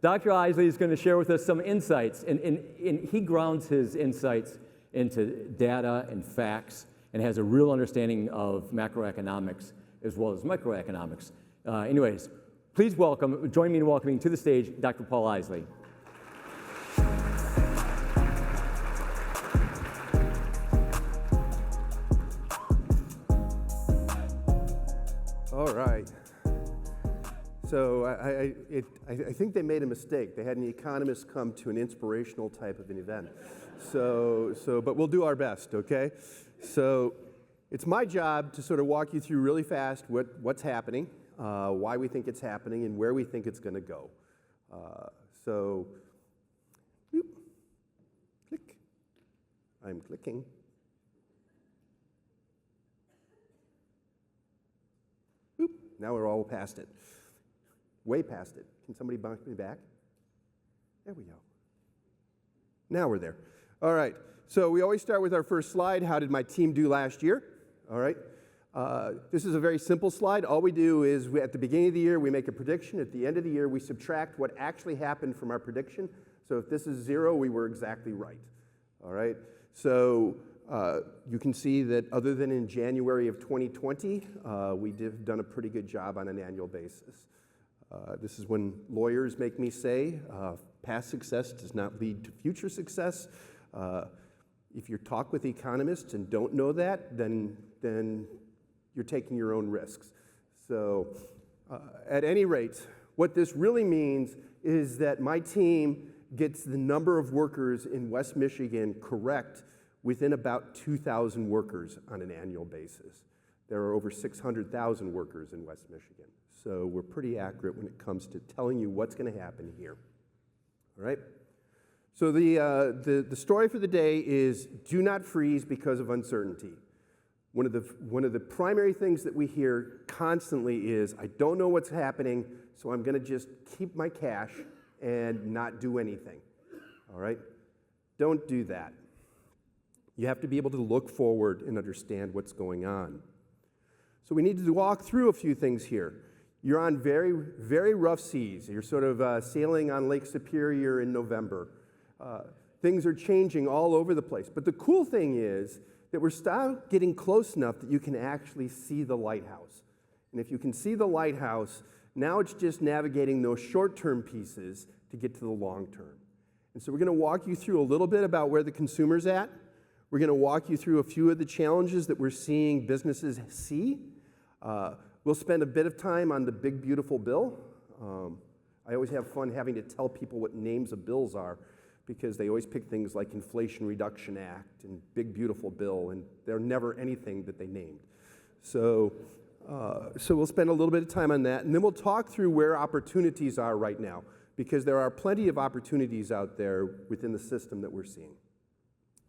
Dr. Isely is going to share with us some insights, and he grounds his insights into data and facts and has a real understanding of macroeconomics as well as microeconomics. Anyways, please join me in welcoming to the stage Dr. Paul Isely. All right. So I think they made a mistake. They had an economist come to an inspirational type of an event. But we'll do our best, okay? So it's my job to sort of walk you through really fast what's happening, why we think it's happening, and where we think it's going to go. Click. I'm clicking. Now we're all past it. Way past it. Can somebody bounce me back? There we go. Now we're there. All right. So we always start with our first slide. How did my team do last year? All right. This is a very simple slide. All we do is at the beginning of the year, we make a prediction. At the end of the year, we subtract what actually happened from our prediction. So if this is 0, we were exactly right. All right. So you can see that other than in January of 2020, we've done a pretty good job on an annual basis. This is when lawyers make me say, past success does not lead to future success. If you talk with economists and don't know that, then you're taking your own risks. So at any rate, what this really means is that my team gets the number of workers in West Michigan correct within about 2,000 workers on an annual basis. There are over 600,000 workers in West Michigan. So we're pretty accurate when it comes to telling you what's going to happen here. All right? So the story for the day is do not freeze because of uncertainty. One of the primary things that we hear constantly is, I don't know what's happening, so I'm going to just keep my cash and not do anything. All right? Don't do that. You have to be able to look forward and understand what's going on. So we need to walk through a few things here. You're on very, very rough seas. You're sort of sailing on Lake Superior in November. Things are changing all over the place. But the cool thing is that we're still getting close enough that you can actually see the lighthouse. And if you can see the lighthouse, now it's just navigating those short-term pieces to get to the long-term. And so we're going to walk you through a little bit about where the consumer's at. We're going to walk you through a few of the challenges that we're seeing businesses see. We'll spend a bit of time on the big, beautiful bill. I always have fun having to tell people what names of bills are because they always pick things like Inflation Reduction Act and big, beautiful bill, and they're never anything that they named. So we'll spend a little bit of time on that, and then we'll talk through where opportunities are right now because there are plenty of opportunities out there within the system that we're seeing.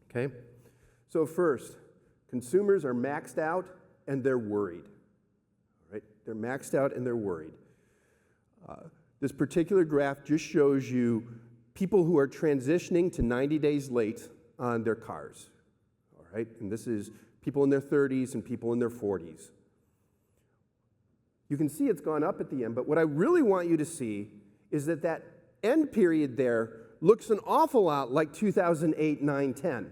Okay? So first, consumers are maxed out and they're worried. All right? They're maxed out and they're worried. This particular graph just shows you people who are transitioning to 90 days late on their cars. All right? And this is people in their 30s and people in their 40s. You can see it's gone up at the end, but what I really want you to see is that end period there looks an awful lot like 2008, 9, 10.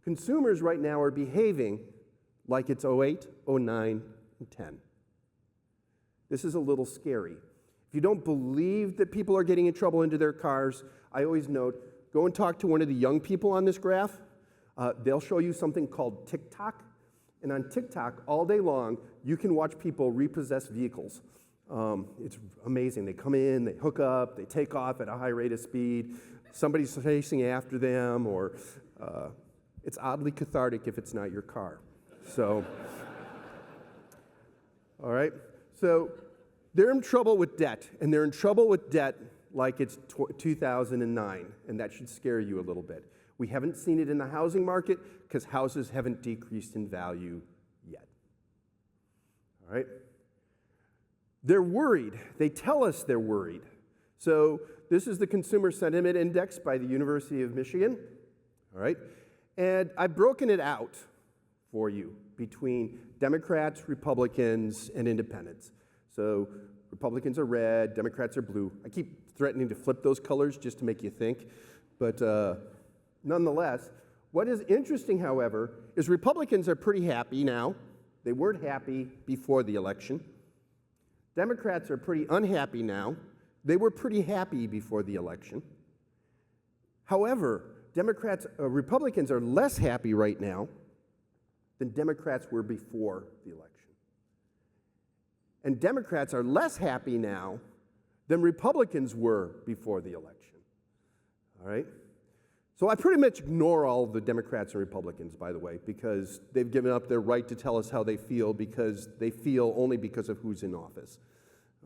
Consumers right now are behaving like it's 08, 09, and 10. This is a little scary. If you don't believe that people are getting in trouble into their cars, I always note, go and talk to one of the young people on this graph. They'll show you something called TikTok. And on TikTok, all day long, you can watch people repossess vehicles. It's amazing. They come in, they hook up, they take off at a high rate of speed. Somebody's chasing after them, or it's oddly cathartic if it's not your car. So, all right. So they're in trouble with debt, and they're in trouble with debt like it's 2009, and that should scare you a little bit. We haven't seen it in the housing market because houses haven't decreased in value yet. All right? They're worried. They tell us they're worried. So this is the Consumer Sentiment Index by the University of Michigan. All right? And I've broken it out for you between Democrats, Republicans, and independents. So Republicans are red, Democrats are blue. I keep threatening to flip those colors just to make you think. But nonetheless, what is interesting, however, is Republicans are pretty happy now. They weren't happy before the election. Democrats are pretty unhappy now. They were pretty happy before the election. However, Republicans are less happy right now than Democrats were before the election. And Democrats are less happy now than Republicans were before the election. All right? So I pretty much ignore all the Democrats and Republicans, by the way, because they've given up their right to tell us how they feel because they feel only because of who's in office.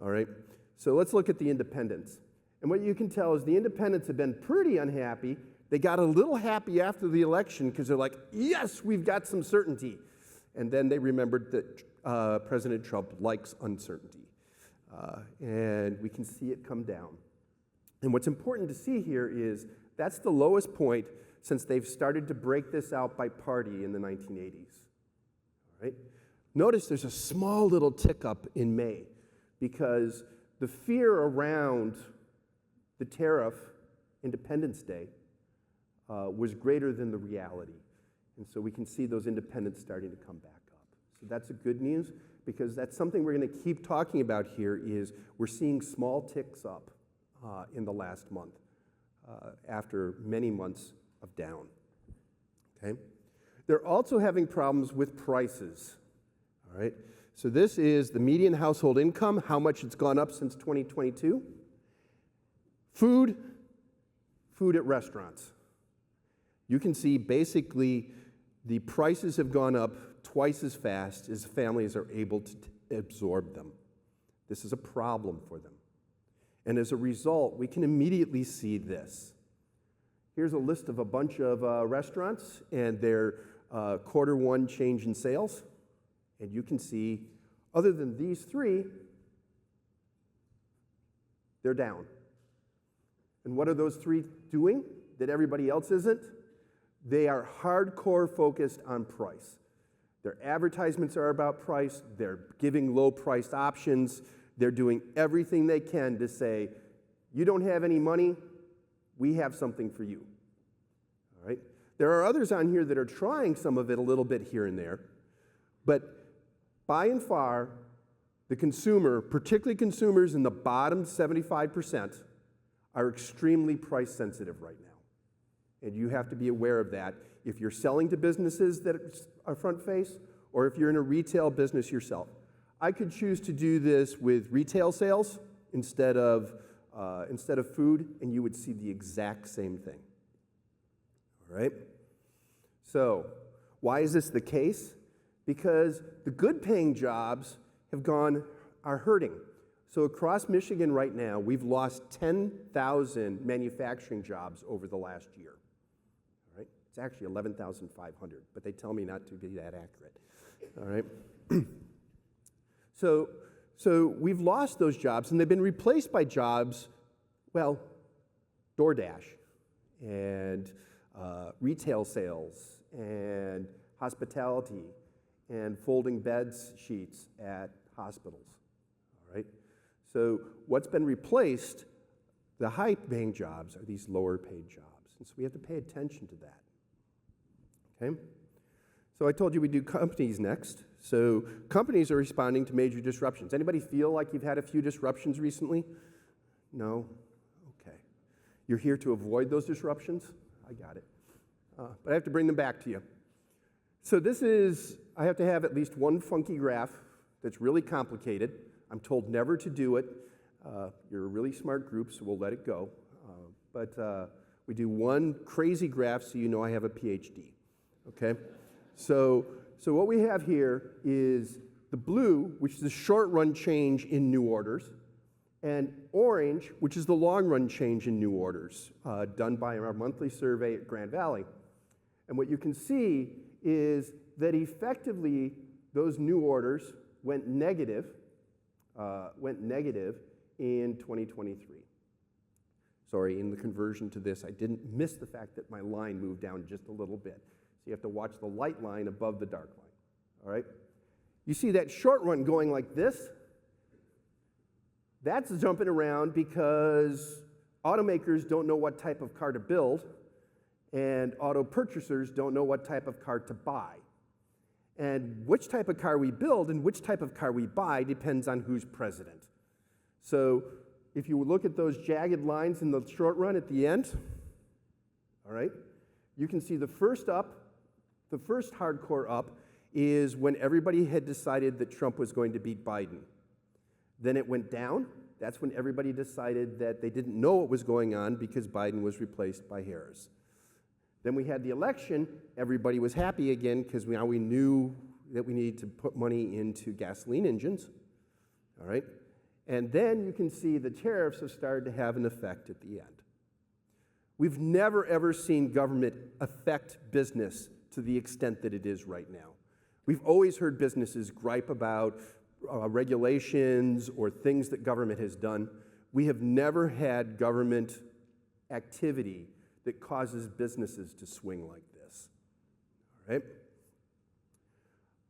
All right? So let's look at the independents. And what you can tell is the independents have been pretty unhappy. They got a little happy after the election because they're like, yes, we've got some certainty. And then they remembered that President Trump likes uncertainty. And we can see it come down. And what's important to see here is that's the lowest point since they've started to break this out by party in the 1980s. All right? Notice there's a small little tick up in May because the fear around the tariff Independence Day was greater than the reality. And so we can see those independents starting to come back up. So that's a good news because that's something we're going to keep talking about here is we're seeing small ticks up in the last month after many months of down. Okay? They're also having problems with prices. All right? So this is the median household income, how much it's gone up since 2022. Food at restaurants. You can see basically the prices have gone up twice as fast as families are able to absorb them. This is a problem for them. And as a result, we can immediately see this. Here's a list of a bunch of restaurants and their Q1 change in sales. And you can see, other than these three, they're down. And what are those three doing that everybody else isn't? They are hardcore focused on price. Their advertisements are about price. They're giving low-priced options. They're doing everything they can to say, you don't have any money, we have something for you. All right? There are others on here that are trying some of it a little bit here and there, but by and far, the consumer, particularly consumers in the bottom 75%, are extremely price sensitive right now. And you have to be aware of that if you're selling to businesses that are front face or if you're in a retail business yourself. I could choose to do this with retail sales instead of food, and you would see the exact same thing. All right? So, why is this the case? Because the good-paying jobs are hurting. So across Michigan right now, we've lost 10,000 manufacturing jobs over the last year. All right? It's actually 11,500, but they tell me not to be that accurate. All right? So we've lost those jobs, and they've been replaced by jobs, well, DoorDash and retail sales and hospitality and folding beds sheets at hospitals. All right? So what's been replaced, the high-paying jobs, are these lower-paid jobs. And so we have to pay attention to that. Okay? So I told you we'd do companies next. So companies are responding to major disruptions. Anybody feel like you've had a few disruptions recently? No? Okay. You're here to avoid those disruptions? I got it. But I have to bring them back to you. So I have to have at least one funky graph that's really complicated. I'm told never to do it. You're a really smart group, so we'll let it go. But we do one crazy graph so you know I have a PhD. Okay? So what we have here is the blue, which is the short-run change in new orders, and orange, which is the long-run change in new orders, done by our monthly survey at Grand Valley. And what you can see is that effectively those new orders went negative in 2023. Sorry, in the conversion to this, I didn't miss the fact that my line moved down just a little bit. So you have to watch the light line above the dark line, all right? You see that short run going like this? That's jumping around because automakers don't know what type of car to build, and auto purchasers don't know what type of car to buy. And which type of car we build and which type of car we buy depends on who's president. So if you look at those jagged lines in the short run at the end, all right, you can see the first hardcore up is when everybody had decided that Trump was going to beat Biden. Then it went down. That's when everybody decided that they didn't know what was going on because Biden was replaced by Harris. Then we had the election. Everybody was happy again because now we knew that we needed to put money into gasoline engines. All right? And then you can see the tariffs have started to have an effect at the end. We've never, ever seen government affect business to the extent that it is right now. We've always heard businesses gripe about regulations or things that government has done. We have never had government activity that causes businesses to swing like this. All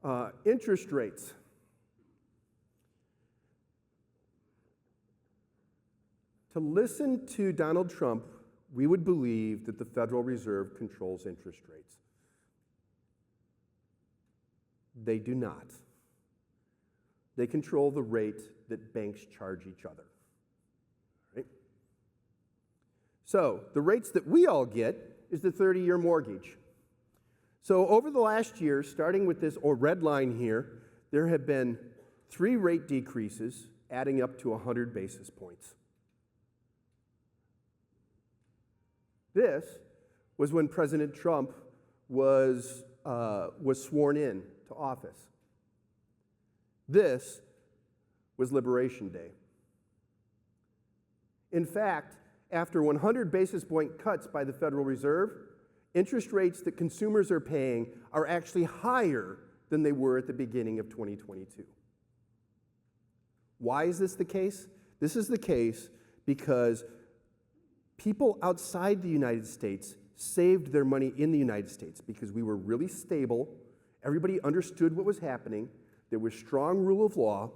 right? Interest rates. To listen to Donald Trump, we would believe that the Federal Reserve controls interest rates. They do not. They control the rate that banks charge each other. Right? So the rates that we all get is the 30-year mortgage. So over the last year, starting with this red line here, there have been 3 rate decreases adding up to 100 basis points. This was when President Trump was sworn in to office. This was Liberation Day. In fact, after 100 basis point cuts by the Federal Reserve, interest rates that consumers are paying are actually higher than they were at the beginning of 2022. Why is this the case? This is the case because people outside the United States saved their money in the United States because we were really stable, everybody understood what was happening, there was strong rule of law,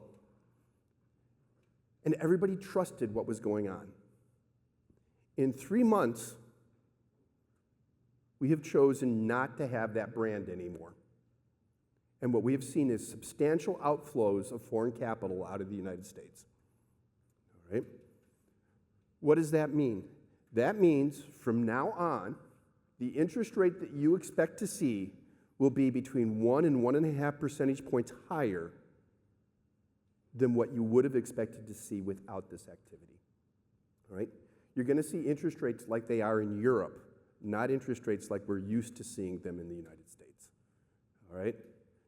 and everybody trusted what was going on. In 3 months, we have chosen not to have that brand anymore. And what we have seen is substantial outflows of foreign capital out of the United States. All right? What does that mean? That means from now on, the interest rate that you expect to see will be between 1 and 1.5 percentage points higher than what you would have expected to see without this activity. All right? You're going to see interest rates like they are in Europe, not interest rates like we're used to seeing them in the United States. All right?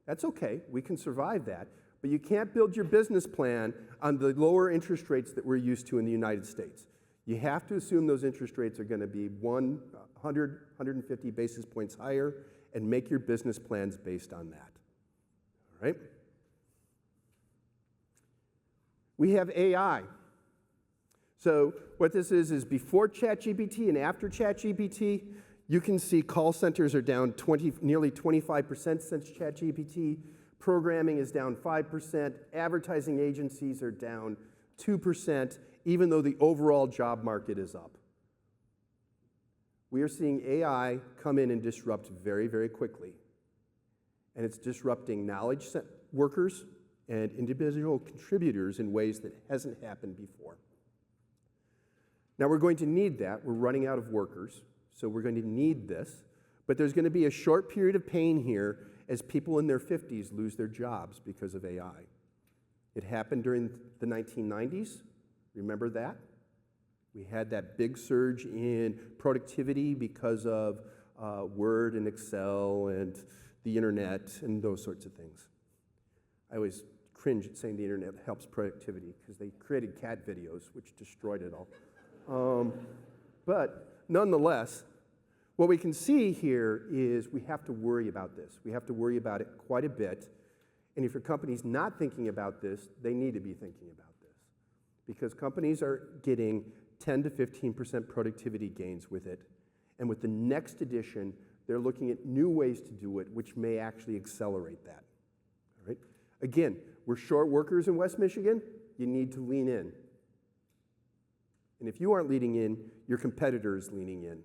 That's okay. We can survive that. But you can't build your business plan on the lower interest rates that we're used to in the United States. You have to assume those interest rates are going to be 100, 150 basis points higher and make your business plans based on that. All right? We have AI. So what this is before ChatGPT and after ChatGPT, you can see call centers are down nearly 25% since ChatGPT. Programming is down 5%. Advertising agencies are down 2%, even though the overall job market is up. We are seeing AI come in and disrupt very, very quickly. And it's disrupting knowledge workers and individual contributors in ways that hasn't happened before. Now we're going to need that. We're running out of workers, so we're going to need this. But there's going to be a short period of pain here as people in their 50s lose their jobs because of AI. It happened during the 1990s. Remember that? We had that big surge in productivity because of Word and Excel and the internet and those sorts of things. I always cringe at saying the internet helps productivity because they created cat videos, which destroyed it all. But nonetheless, what we can see here is we have to worry about this. We have to worry about it quite a bit. And if your company's not thinking about this, they need to be thinking about this. Because companies are getting 10 to 15% productivity gains with it. And with the next edition, they're looking at new ways to do it, which may actually accelerate that. All right? Again, we're short workers in West Michigan. You need to lean in. And if you aren't leaning in, your competitor is leaning in.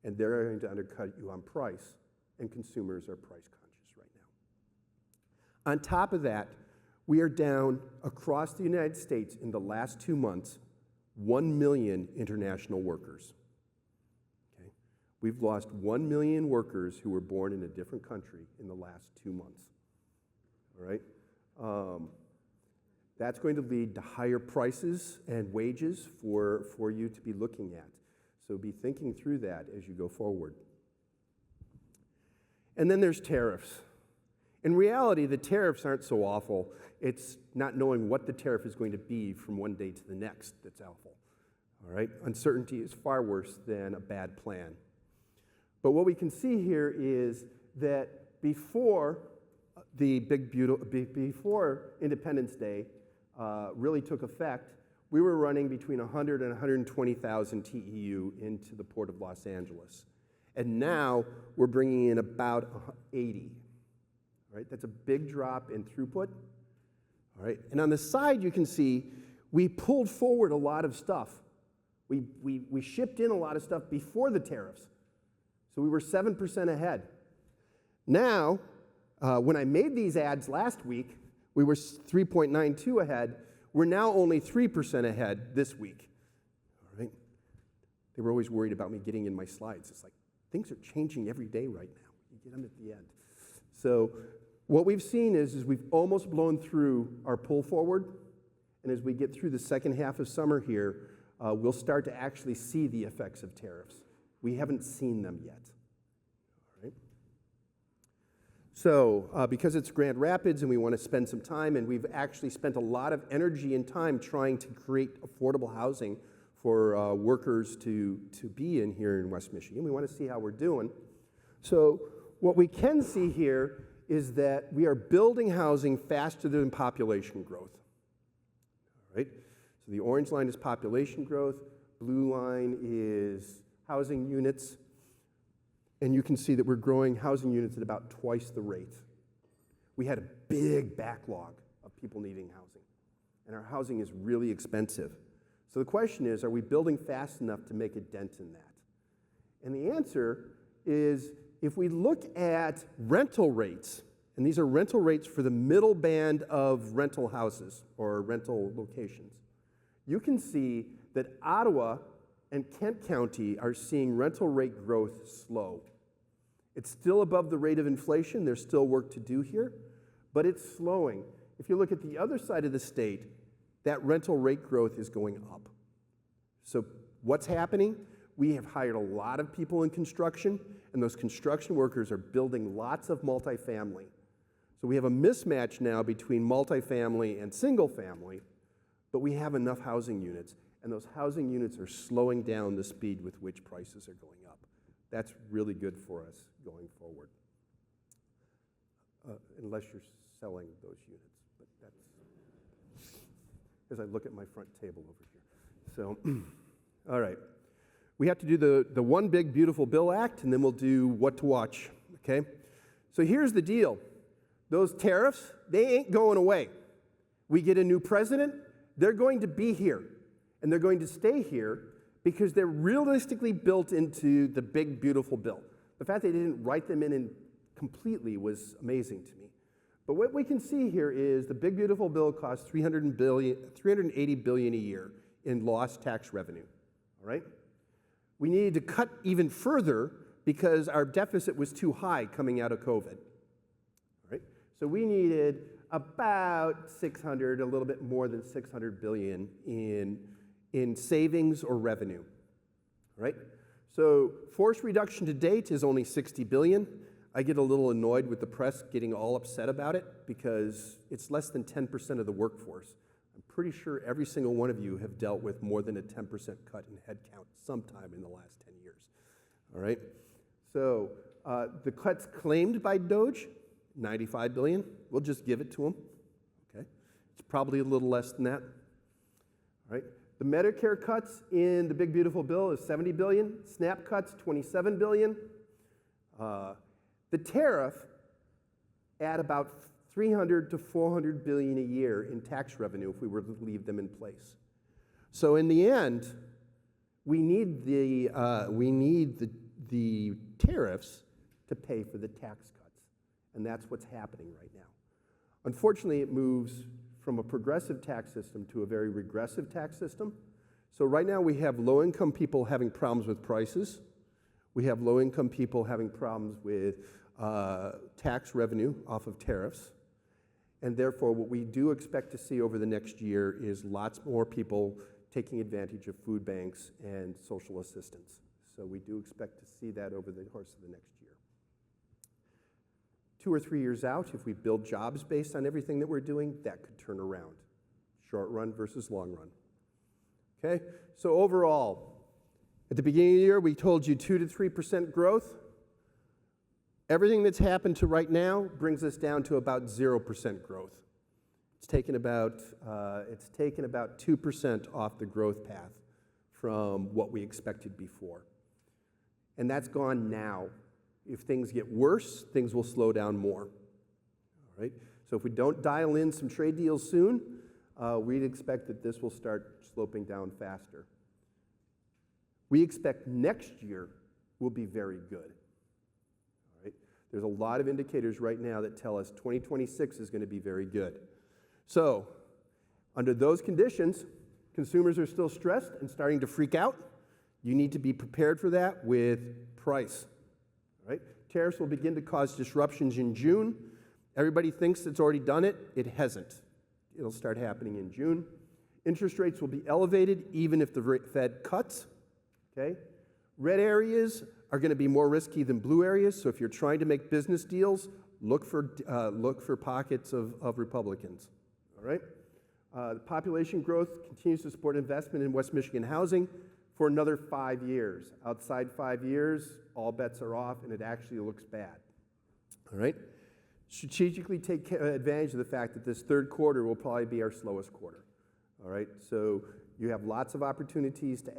And they're going to undercut you on price, and consumers are price conscious right now. On top of that, we are down across the United States in the last 2 months, 1 million international workers. Okay? We've lost 1 million workers who were born in a different country in the last 2 months. All right? That's going to lead to higher prices and wages for you to be looking at. So be thinking through that as you go forward. And then there's tariffs. In reality, the tariffs aren't so awful. It's not knowing what the tariff is going to be from one day to the next that's awful. All right? Uncertainty is far worse than a bad plan. But what we can see here is that before before Independence Day really took effect, we were running between 100 and 120,000 TEU into the Port of Los Angeles. And now we're bringing in about 80. Right? That's a big drop in throughput. All right? And on the side, you can see we pulled forward a lot of stuff. We shipped in a lot of stuff before the tariffs. So we were 7% ahead. Now, when I made these ads last week, we were 3.92 ahead. We're now only 3% ahead this week. All right? They were always worried about me getting in my slides. It's like, things are changing every day right now. You get them at the end. So what we've seen is we've almost blown through our pull forward. And as we get through the second half of summer here, we'll start to actually see the effects of tariffs. We haven't seen them yet. All right? So because it's Grand Rapids and we want to spend some time, and we've actually spent a lot of energy and time trying to create affordable housing for workers to be in here in West Michigan. We want to see how we're doing. So what we can see here is that we are building housing faster than population growth. All right? So the orange line is population growth, blue line is housing units, and you can see that we're growing housing units at about twice the rate. We had a big backlog of people needing housing, and our housing is really expensive. So the question is, are we building fast enough to make a dent in that? And the answer is, if we look at rental rates, and these are rental rates for the middle band of rental houses or rental locations, you can see that Ottawa and Kent County are seeing rental rate growth slow. It's still above the rate of inflation. There's still work to do here, but it's slowing. If you look at the other side of the state, that rental rate growth is going up. So what's happening? We have hired a lot of people in construction, and those construction workers are building lots of multifamily. So we have a mismatch now between multifamily and single family, but we have enough housing units, and those housing units are slowing down the speed with which prices are going up. That's really good for us going forward, unless you're selling those units. But that's, as I look at my front table over here. So, all right. We have to do the One Big Beautiful Bill Act, and then we'll do what to watch, okay? So here's the deal. Those tariffs, they ain't going away. We get a new president, they're going to be here, and they're going to stay here because they're realistically built into the Big Beautiful Bill. The fact they didn't write them in completely was amazing to me. But what we can see here is the Big Beautiful Bill costs $380 billion a year in lost tax revenue, all right? We needed to cut even further because our deficit was too high coming out of COVID, all right? So we needed about a little bit more than $600 billion in savings or revenue, right? So forced reduction to date is only $60 billion. I get a little annoyed with the press getting all upset about it because it's less than 10% of the workforce. I'm pretty sure every single one of you have dealt with more than a 10% cut in headcount sometime in the last 10 years, all right? So the cuts claimed by DOGE, $95 billion. We'll just give it to them, okay? It's probably a little less than that, all right? The Medicare cuts in the Big Beautiful Bill is $70 billion. SNAP cuts, $27 billion. The tariff add about $300 to $400 billion a year in tax revenue if we were to leave them in place. So in the end, we need the tariffs to pay for the tax cuts, and that's what's happening right now. Unfortunately, it moves from a progressive tax system to a very regressive tax system. So right now we have low-income people having problems with prices. We have low-income people having problems with tax revenue off of tariffs. And therefore, what we do expect to see over the next year is lots more people taking advantage of food banks and social assistance. So we do expect to see that over the course of the next year. 2 or 3 years out, if we build jobs based on everything that we're doing, that could turn around. Short run versus long run. Okay, so overall, at the beginning of the year, we told you 2 to 3% growth. Everything that's happened to right now brings us down to about 0% growth. It's taken about 2% off the growth path from what we expected before. And that's gone now. If things get worse, things will slow down more. All right? So if we don't dial in some trade deals soon, we'd expect that this will start sloping down faster. We expect next year will be very good. All right? There's a lot of indicators right now that tell us 2026 is going to be very good. So under those conditions, consumers are still stressed and starting to freak out. You need to be prepared for that with price. Right? Tariffs will begin to cause disruptions in June. Everybody thinks it's already done it. It hasn't. It'll start happening in June. Interest rates will be elevated even if the Fed cuts. Okay? Red areas are going to be more risky than blue areas, so if you're trying to make business deals, look for pockets of Republicans. All right? The population growth continues to support investment in West Michigan housing for another 5 years. Outside 5 years, all bets are off, and it actually looks bad. All right? Strategically take advantage of the fact that this third quarter will probably be our slowest quarter. All right? So you have lots of opportunities to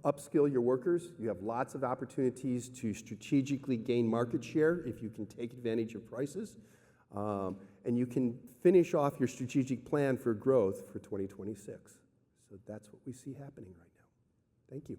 upskill your workers. You have lots of opportunities to strategically gain market share if you can take advantage of prices. And you can finish off your strategic plan for growth for 2026. So that's what we see happening right now. Thank you.